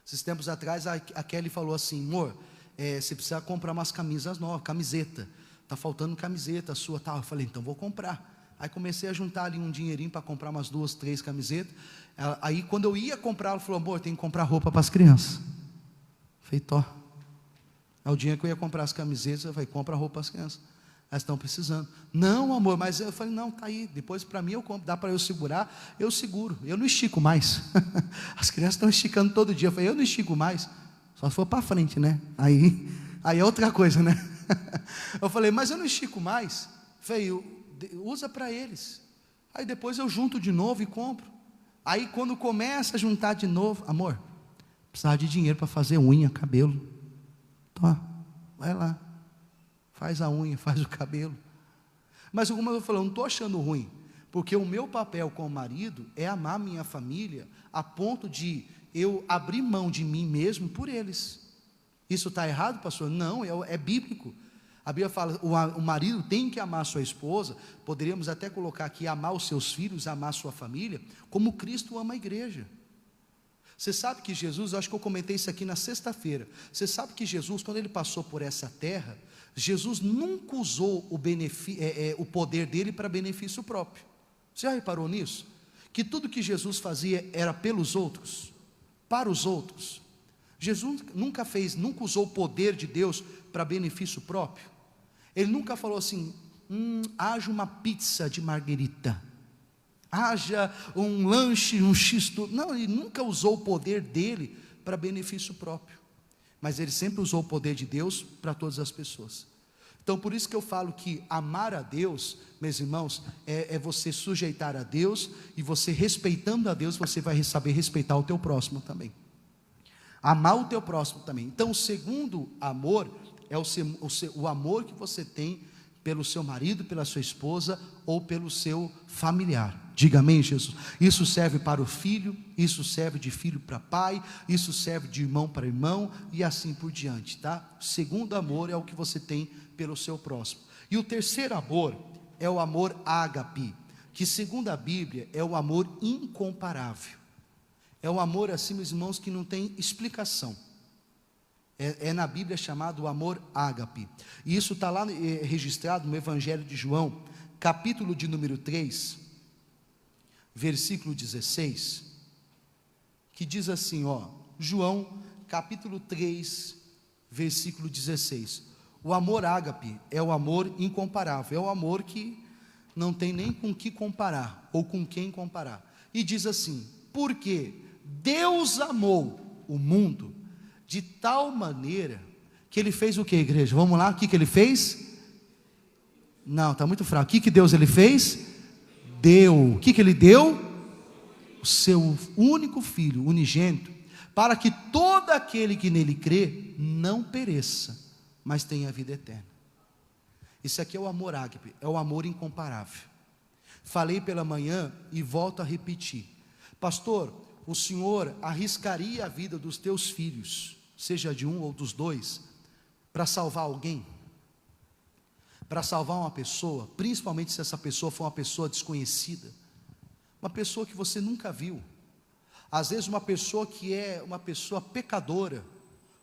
Esses tempos atrás a Kelly falou assim, amor, você precisa comprar umas camisas novas, camiseta, está faltando camiseta sua, tal. Eu falei, então vou comprar. Aí comecei a juntar ali um dinheirinho para comprar umas 2, 3 camisetas. Aí quando eu ia comprar, ela falou, amor, tem que comprar roupa para as crianças. Feito, ó. É o dinheiro que eu ia comprar as camisetas, eu falei, compra roupa para as crianças. Elas estão precisando. Não, amor, mas eu falei, não, está aí, depois para mim eu compro, dá para eu segurar, eu seguro, eu não estico mais. As crianças estão esticando todo dia, eu falei, eu não estico mais, só se for para frente, né? Aí é outra coisa, né? Eu falei, mas eu não estico mais. Eu falei, usa para eles. Aí depois eu junto de novo e compro. Aí quando começa a juntar de novo, amor, precisava de dinheiro para fazer unha, cabelo. Tá, vai lá. Faz a unha, faz o cabelo. Mas como eu falei, eu não estou achando ruim, porque o meu papel como marido é amar minha família a ponto de eu abrir mão de mim mesmo por eles. Isso está errado, pastor? Não, é bíblico. A Bíblia fala, o marido tem que amar a sua esposa, poderíamos até colocar aqui, amar os seus filhos, amar a sua família, como Cristo ama a igreja. Você sabe que Jesus, eu acho que eu comentei isso aqui na sexta-feira, você sabe que Jesus, quando ele passou por essa terra, Jesus nunca usou o poder dele para benefício próprio. Você já reparou nisso? Que tudo que Jesus fazia era pelos outros, para os outros. Jesus nunca usou o poder de Deus para benefício próprio. Ele nunca falou assim, haja uma pizza de marguerita, haja um lanche, um x-tudo. Não, ele nunca usou o poder dele para benefício próprio. Mas ele sempre usou o poder de Deus para todas as pessoas. Então por isso que eu falo que amar a Deus, meus irmãos, é você sujeitar a Deus, e você respeitando a Deus, você vai saber respeitar o teu próximo também. Amar o teu próximo também. Então, o segundo amor é o amor que você tem pelo seu marido, pela sua esposa ou pelo seu familiar. Diga amém, Jesus. Isso serve para o filho, isso serve de filho para pai, isso serve de irmão para irmão e assim por diante, tá? O segundo amor é o que você tem pelo seu próximo. E o terceiro amor é o amor ágape, que segundo a Bíblia é o amor incomparável. É um amor assim, meus irmãos, que não tem explicação. É na Bíblia chamado o amor ágape. E isso está lá registrado no Evangelho de João, capítulo de número 3, versículo 16, que diz assim, João, capítulo 3, versículo 16. O amor ágape é o amor incomparável, é o amor que não tem nem com que comparar, ou com quem comparar. E diz assim, porque Deus amou o mundo de tal maneira que Ele fez o que, igreja? Vamos lá, o que Ele fez? Não, está muito fraco. O que Deus Ele fez? Deu. O que Ele deu? O seu único Filho, unigênito, para que todo aquele que nele crê não pereça, mas tenha vida eterna. Isso aqui é o amor ágape, é o amor incomparável. Falei pela manhã e volto a repetir. Pastor, o Senhor arriscaria a vida dos teus filhos, seja de um ou dos dois, para salvar alguém? Para salvar uma pessoa, principalmente se essa pessoa for uma pessoa desconhecida, uma pessoa que você nunca viu, às vezes uma pessoa que é uma pessoa pecadora,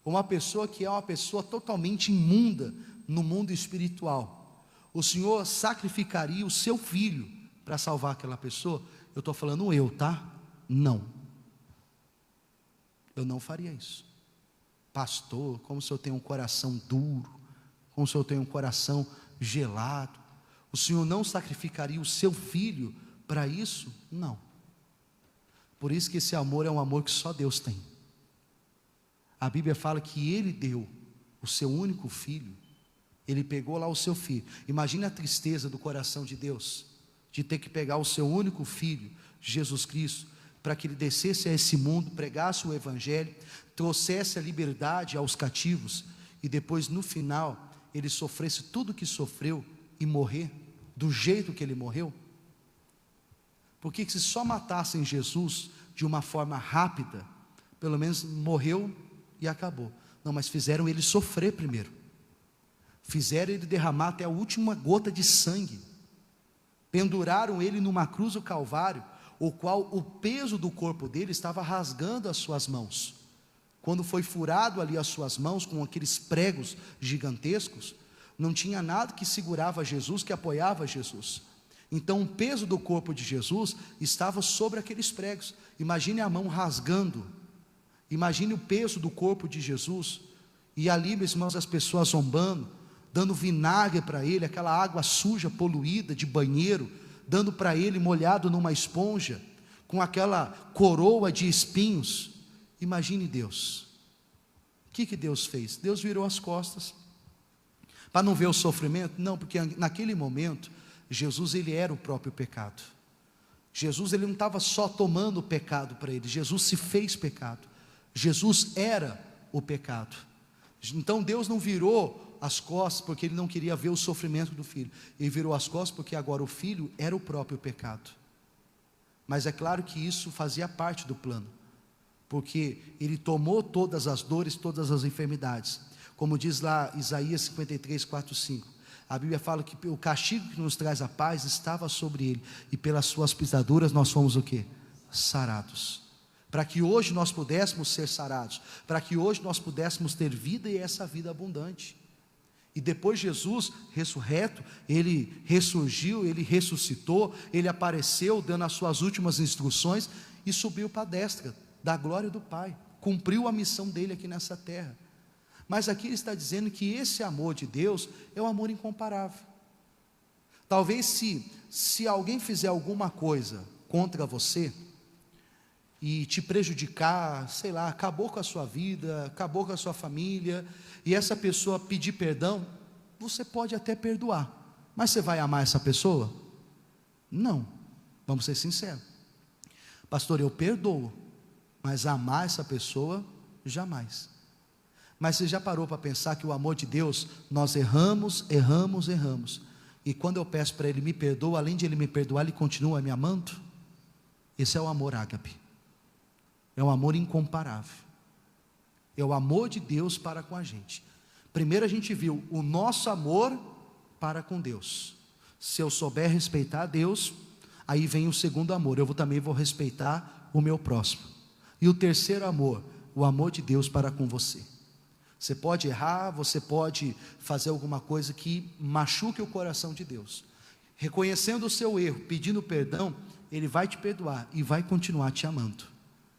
uma pessoa que é uma pessoa totalmente imunda no mundo espiritual. O Senhor sacrificaria o seu filho para salvar aquela pessoa? Eu estou falando eu, tá? Não, eu não faria isso. Pastor, como se eu tenho um coração duro, como se eu tenho um coração gelado. O Senhor não sacrificaria o seu filho para isso? Não. Por isso que esse amor é um amor que só Deus tem. A Bíblia fala que Ele deu o seu único filho. Ele pegou lá o seu filho. Imagine a tristeza do coração de Deus, de ter que pegar o seu único filho, Jesus Cristo, para que Ele descesse a esse mundo, pregasse o Evangelho, trouxesse a liberdade aos cativos, e depois no final, Ele sofresse tudo o que sofreu, e morrer, do jeito que Ele morreu. Porque se só matassem Jesus de uma forma rápida, pelo menos morreu e acabou. Não, mas fizeram Ele sofrer primeiro. Fizeram Ele derramar até a última gota de sangue. Penduraram Ele numa cruz do Calvário, o qual o peso do corpo dele estava rasgando as suas mãos. Quando foi furado ali as suas mãos com aqueles pregos gigantescos, não tinha nada que segurava Jesus, que apoiava Jesus. Então o peso do corpo de Jesus estava sobre aqueles pregos. Imagine a mão rasgando, imagine o peso do corpo de Jesus, e ali, meus irmãos, as pessoas zombando, dando vinagre para Ele, aquela água suja, poluída, de banheiro, dando para Ele molhado numa esponja, com aquela coroa de espinhos. Imagine Deus. O que Deus fez? Deus virou as costas, para não ver o sofrimento? Não, porque naquele momento, Jesus Ele era o próprio pecado. Jesus Ele não estava só tomando o pecado para Ele, Jesus se fez pecado. Jesus era o pecado. Então Deus não virou as costas porque Ele não queria ver o sofrimento do filho. Ele virou as costas porque agora o filho era o próprio pecado. Mas é claro que isso fazia parte do plano, porque Ele tomou todas as dores, todas as enfermidades. Como diz lá Isaías 53, 4, 5. A Bíblia fala que o castigo que nos traz a paz estava sobre Ele, e pelas suas pisaduras nós fomos o quê? Sarados. Para que hoje nós pudéssemos ser sarados, para que hoje nós pudéssemos ter vida, e essa vida abundante. E depois Jesus, ressurreto, Ele ressurgiu, Ele ressuscitou, Ele apareceu dando as suas últimas instruções, e subiu para a destra da glória do Pai, cumpriu a missão dele aqui nessa terra. Mas aqui ele está dizendo que esse amor de Deus é um amor incomparável. Talvez se alguém fizer alguma coisa contra você e te prejudicar, sei lá, acabou com a sua vida, acabou com a sua família, e essa pessoa pedir perdão, você pode até perdoar, mas você vai amar essa pessoa? Não, vamos ser sinceros. Pastor, eu perdoo, mas amar essa pessoa, Jamais. Mas você já parou para pensar que o amor de Deus, nós erramos, erramos, erramos, e quando eu peço para Ele me perdoa, além de Ele me perdoar, Ele continua me amando? Esse é o amor ágape, é um amor incomparável, é o amor de Deus para com a gente. Primeiro a gente viu o nosso amor para com Deus. Se eu souber respeitar Deus, aí vem o segundo amor, eu também vou respeitar o meu próximo. E o terceiro amor, o amor de Deus para com você. Você pode errar, você pode fazer alguma coisa que machuque o coração de Deus. Reconhecendo o seu erro, pedindo perdão, Ele vai te perdoar e vai continuar te amando.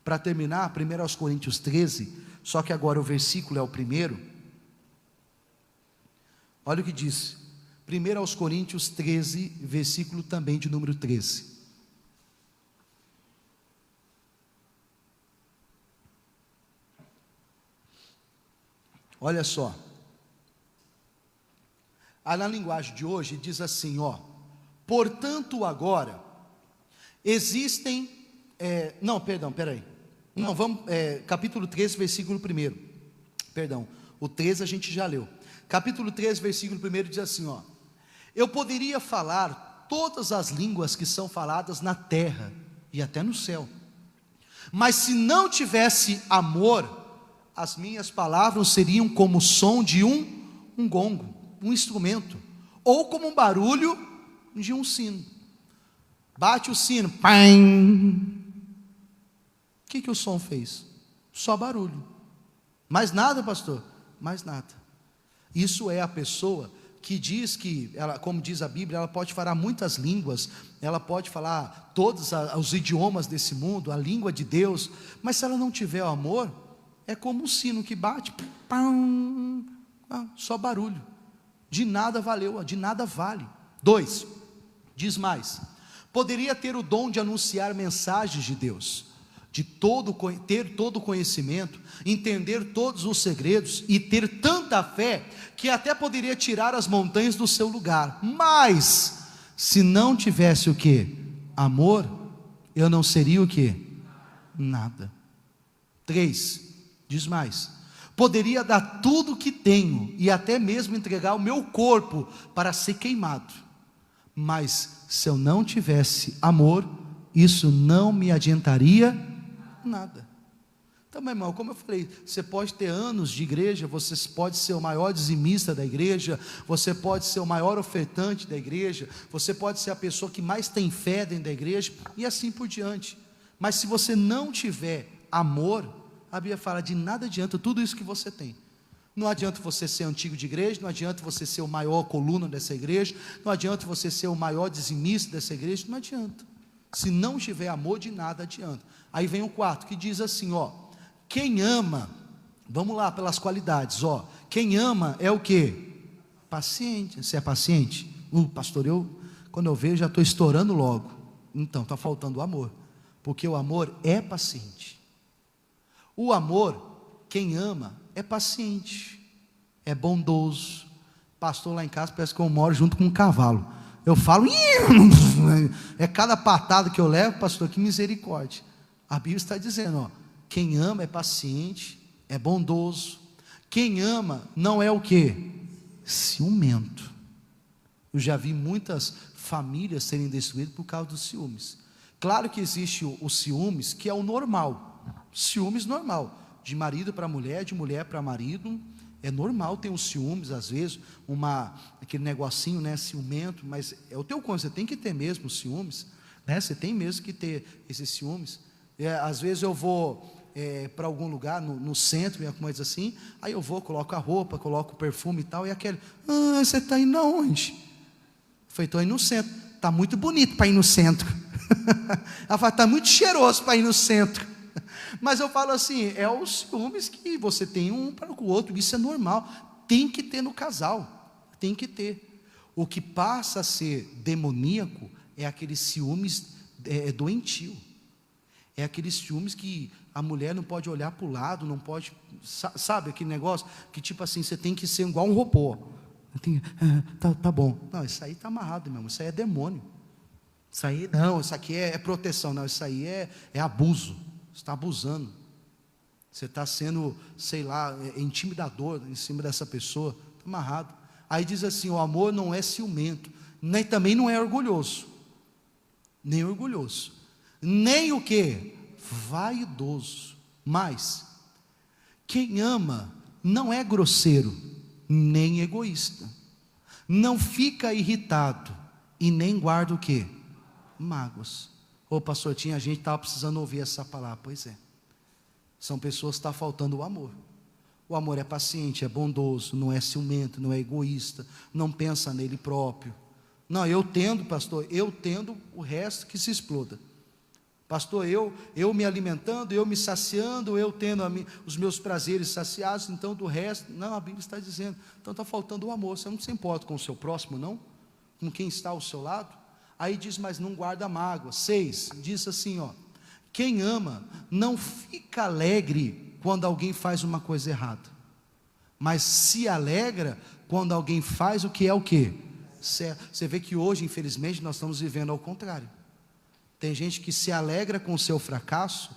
Para terminar, 1 Coríntios 13, só que agora o versículo é o primeiro. Olha o que diz, 1 Coríntios 13, versículo também de número 13. Olha só, na linguagem de hoje diz assim, portanto agora, existem, capítulo 13, versículo 1, o 13 a gente já leu, capítulo 13, versículo 1 diz assim, eu poderia falar todas as línguas que são faladas na terra e até no céu, mas se não tivesse amor, as minhas palavras seriam como o som de um gongo, um instrumento, ou como um barulho de um sino. Bate o sino, pam. O que o som fez? Só barulho. Mais nada, pastor? Mais nada. Isso é a pessoa que diz que, ela, como diz a Bíblia, ela pode falar muitas línguas, ela pode falar todos os idiomas desse mundo, a língua de Deus, mas se ela não tiver o amor, é como um sino que bate, pam, só barulho, de nada valeu, de nada vale. 2, diz mais, poderia ter o dom de anunciar mensagens de Deus, ter todo o conhecimento, entender todos os segredos, e ter tanta fé, que até poderia tirar as montanhas do seu lugar, mas, se não tivesse o que? Amor, eu não seria o que? Nada. 3, diz mais, poderia dar tudo o que tenho, e até mesmo entregar o meu corpo, para ser queimado, mas se eu não tivesse amor, isso não me adiantaria nada. Então, meu irmão, como eu falei, você pode ter anos de igreja, você pode ser o maior dizimista da igreja, você pode ser o maior ofertante da igreja, você pode ser a pessoa que mais tem fé dentro da igreja, e assim por diante, mas se você não tiver amor, a Bíblia fala, de nada adianta tudo isso que você tem. Não adianta você ser antigo de igreja, não adianta você ser o maior coluna dessa igreja, não adianta você ser o maior dizimista dessa igreja, não adianta. Se não tiver amor, de nada adianta. Aí vem o 4, que diz assim, quem ama, vamos lá pelas qualidades, quem ama é o que? Paciente. Você é paciente? Pastor, quando eu vejo, já estou estourando logo. Então, está faltando o amor, porque o amor é paciente. O amor, quem ama, é paciente, é bondoso. Pastor, lá em casa parece que eu moro junto com um cavalo. Eu falo, é cada patada que eu levo, pastor, que misericórdia. A Bíblia está dizendo, quem ama é paciente, é bondoso. Quem ama não é o que? Ciumento. Eu já vi muitas famílias serem destruídas por causa dos ciúmes. Claro que existe o ciúmes, que é o normal. Ciúmes normal, de marido para mulher, de mulher para marido, é normal ter uns ciúmes, às vezes, aquele negocinho, ciumento, mas é o teu cônjuge, você tem que ter mesmo ciúmes, você tem mesmo que ter esses ciúmes. Às vezes eu vou para algum lugar, no centro, e alguma coisa assim, aí eu vou, coloco a roupa, coloco o perfume e tal, e aquele, você está indo aonde? Eu falei, estou indo no centro. Está muito bonito para ir no centro. Ela fala, está muito cheiroso para ir no centro. Mas eu falo assim, é os ciúmes que você tem um para o outro, isso é normal, tem que ter no casal, tem que ter. O que passa a ser demoníaco é aqueles ciúmes doentio, é aqueles ciúmes que a mulher não pode olhar para o lado, não pode, sabe aquele negócio, que tipo assim, você tem que ser igual um robô, tá bom, não, isso aí está amarrado mesmo, isso aí é demônio, isso aí não, isso aqui é proteção, não, isso aí é abuso. Está abusando, Você está sendo, sei lá, intimidador em cima dessa pessoa, está amarrado. Aí diz assim: o amor não é ciumento, nem também não é orgulhoso, nem orgulhoso, nem o que? Vaidoso. Mas quem ama não é grosseiro, nem egoísta, não fica irritado e nem guarda o que? Mágoas. Ô pastor, a gente estava precisando ouvir essa palavra. Pois é, são pessoas que está faltando o amor. O amor é paciente, é bondoso, não é ciumento, não é egoísta, não pensa nele próprio. Não, eu tendo, pastor, eu tendo, o resto que se exploda. Pastor, eu me alimentando, eu me saciando, eu tendo os meus prazeres saciados, então do resto, não, a Bíblia está dizendo, então está faltando o amor. Você não se importa com o seu próximo, não? Com quem está ao seu lado? Aí diz, mas não guarda mágoa. 6, diz assim, ó: quem ama não fica alegre quando alguém faz uma coisa errada, mas se alegra quando alguém faz o que é o quê? Certo. Você vê que hoje, infelizmente, nós estamos vivendo ao contrário. Tem gente que se alegra com o seu fracasso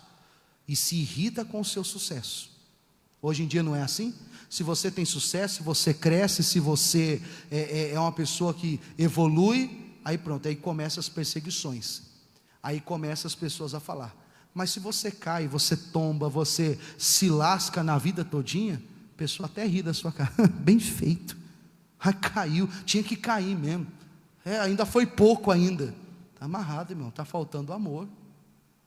e se irrita com o seu sucesso. Hoje em dia não é assim? Se você tem sucesso, se você cresce, se você é uma pessoa que evolui, aí pronto, aí começam as perseguições, aí começam as pessoas a falar. Mas se você cai, você tomba, você se lasca na vida todinha, a pessoa até ri da sua cara. Bem feito, caiu, tinha que cair mesmo, ainda foi pouco ainda. Está amarrado, irmão, está faltando amor.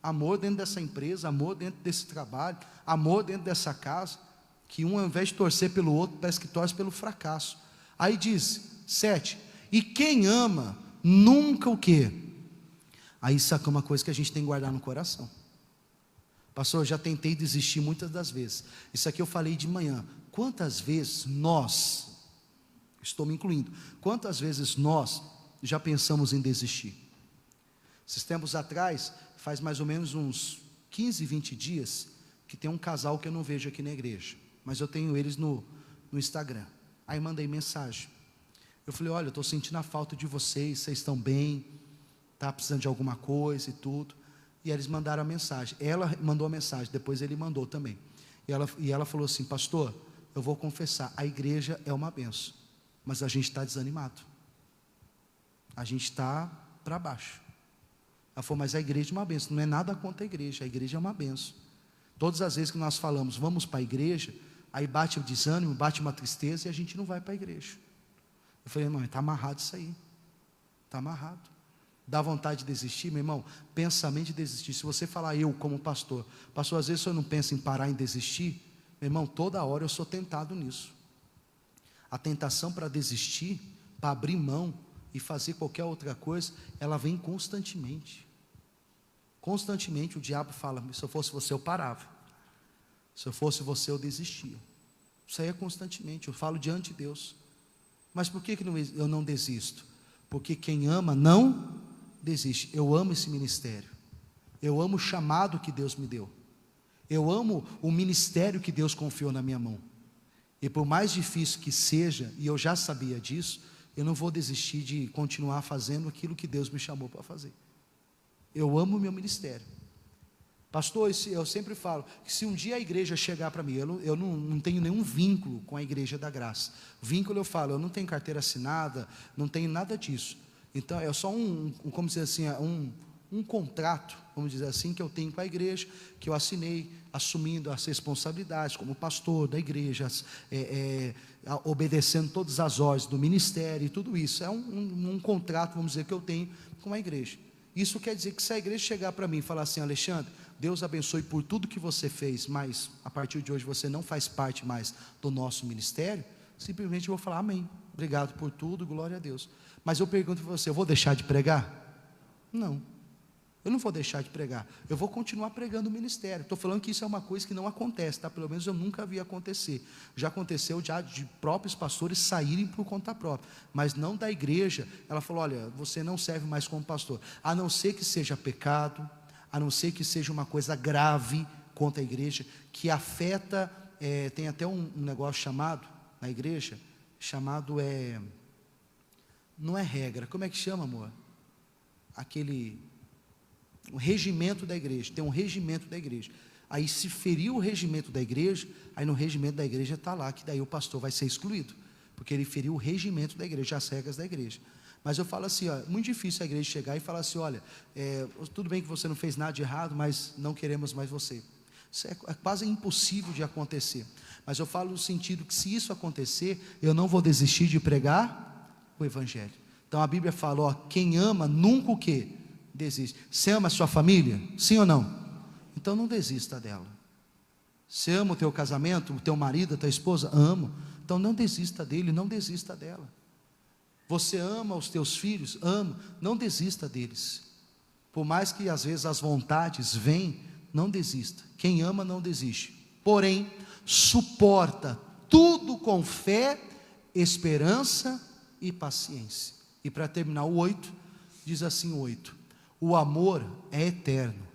Amor dentro dessa empresa, amor dentro desse trabalho, amor dentro dessa casa, que um ao invés de torcer pelo outro, parece que torce pelo fracasso. Aí diz, 7, e quem ama, nunca o quê? Aí saca uma coisa que a gente tem que guardar no coração. Pastor, eu já tentei desistir muitas das vezes. Isso aqui eu falei de manhã. Quantas vezes nós, estou me incluindo, quantas vezes nós já pensamos em desistir? Esses tempos atrás, faz mais ou menos uns 15, 20 dias, que tem um casal que eu não vejo aqui na igreja, mas eu tenho eles no Instagram. Aí mandei mensagem. Eu falei, olha, eu estou sentindo a falta de vocês, vocês estão bem, está precisando de alguma coisa e tudo. E eles mandaram a mensagem. Ela mandou a mensagem, depois ele mandou também. E ela falou assim, pastor, eu vou confessar, a igreja é uma benção, mas a gente está desanimado. A gente está para baixo. Ela falou, mas a igreja é uma benção. Não é nada contra a igreja é uma benção. Todas as vezes que nós falamos, vamos para a igreja, aí bate o desânimo, bate uma tristeza e a gente não vai para a igreja. Eu falei, irmão, está amarrado isso aí, está amarrado. Dá vontade de desistir, meu irmão? Pensamento de desistir. Se você falar, eu como pastor, às vezes o senhor não pensa em parar em desistir, meu irmão, toda hora eu sou tentado nisso. A tentação para desistir, para abrir mão e fazer qualquer outra coisa, ela vem constantemente. Constantemente o diabo fala, se eu fosse você eu parava, se eu fosse você eu desistia. Isso aí é constantemente, eu falo diante de Deus. Mas por que eu não desisto? Porque quem ama não desiste. Eu amo esse ministério, eu amo o chamado que Deus me deu, eu amo o ministério que Deus confiou na minha mão. E por mais difícil que seja, e eu já sabia disso, eu não vou desistir de continuar fazendo aquilo que Deus me chamou para fazer. Eu amo o meu ministério. Pastor, eu sempre falo que se um dia a igreja chegar para mim, eu não tenho nenhum vínculo com a igreja da graça. Vínculo eu falo, eu não tenho carteira assinada, não tenho nada disso. Então é só como dizer assim, um contrato, vamos dizer assim, que eu tenho com a igreja, que eu assinei, assumindo as responsabilidades como pastor da igreja, obedecendo todas as ordens do ministério e tudo isso. É um contrato, vamos dizer, que eu tenho com a igreja. Isso quer dizer que se a igreja chegar para mim e falar assim, Alexandre, Deus abençoe por tudo que você fez, mas a partir de hoje você não faz parte mais do nosso ministério, simplesmente eu vou falar amém, obrigado por tudo, glória a Deus. Mas eu pergunto para você, eu vou deixar de pregar? Não, eu não vou deixar de pregar, eu vou continuar pregando o ministério. Estou falando que isso é uma coisa que não acontece, tá? Pelo menos eu nunca vi acontecer. Já aconteceu de próprios pastores saírem por conta própria, mas não da igreja. Ela falou, olha, você não serve mais como pastor, a não ser que seja pecado, a não ser que seja uma coisa grave contra a igreja, que afeta, tem até um negócio chamado, na igreja, chamado, não é regra, como é que chama, amor? O regimento da igreja, tem um regimento da igreja. Aí se feriu o regimento da igreja, aí no regimento da igreja está lá, que daí o pastor vai ser excluído, porque ele feriu o regimento da igreja, as regras da igreja. Mas eu falo assim, ó, muito difícil a igreja chegar e falar assim, olha, tudo bem que você não fez nada de errado, mas não queremos mais você. Isso é quase impossível de acontecer. Mas eu falo no sentido que se isso acontecer, eu não vou desistir de pregar o evangelho. Então a Bíblia fala, ó, quem ama nunca o quê? Desiste. Você ama a sua família? Sim ou não? Então não desista dela. Você ama o teu casamento, o teu marido, a tua esposa? Amo. Então não desista dele, não desista dela. Você ama os teus filhos? Amo. Não desista deles. Por mais que às vezes as vontades venham, não desista. Quem ama não desiste. Porém, suporta tudo com fé, esperança e paciência. E para terminar o 8, diz assim o 8: o amor é eterno.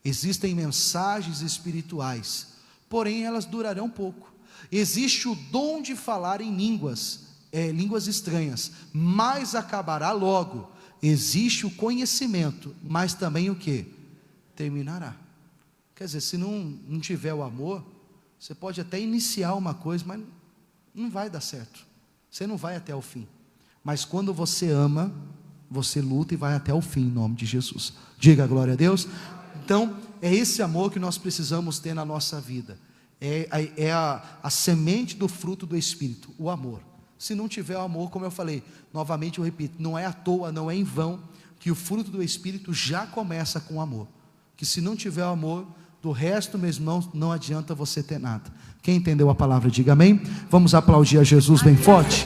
Existem mensagens espirituais, porém elas durarão pouco. Existe o dom de falar em línguas estranhas, mas acabará logo. Existe o conhecimento, mas também o que? Terminará. Quer dizer, se não tiver o amor, você pode até iniciar uma coisa, mas não vai dar certo. Você não vai até o fim. Mas quando você ama, você luta e vai até o fim, em nome de Jesus. Diga glória a Deus. Então, é esse amor que nós precisamos ter na nossa vida. É a semente do fruto do Espírito, o amor. Se não tiver o amor, como eu falei, novamente eu repito, não é à toa, não é em vão, que o fruto do Espírito já começa com amor. Que se não tiver o amor, do resto, meus irmãos, não adianta você ter nada. Quem entendeu a palavra, diga amém. Vamos aplaudir a Jesus bem forte.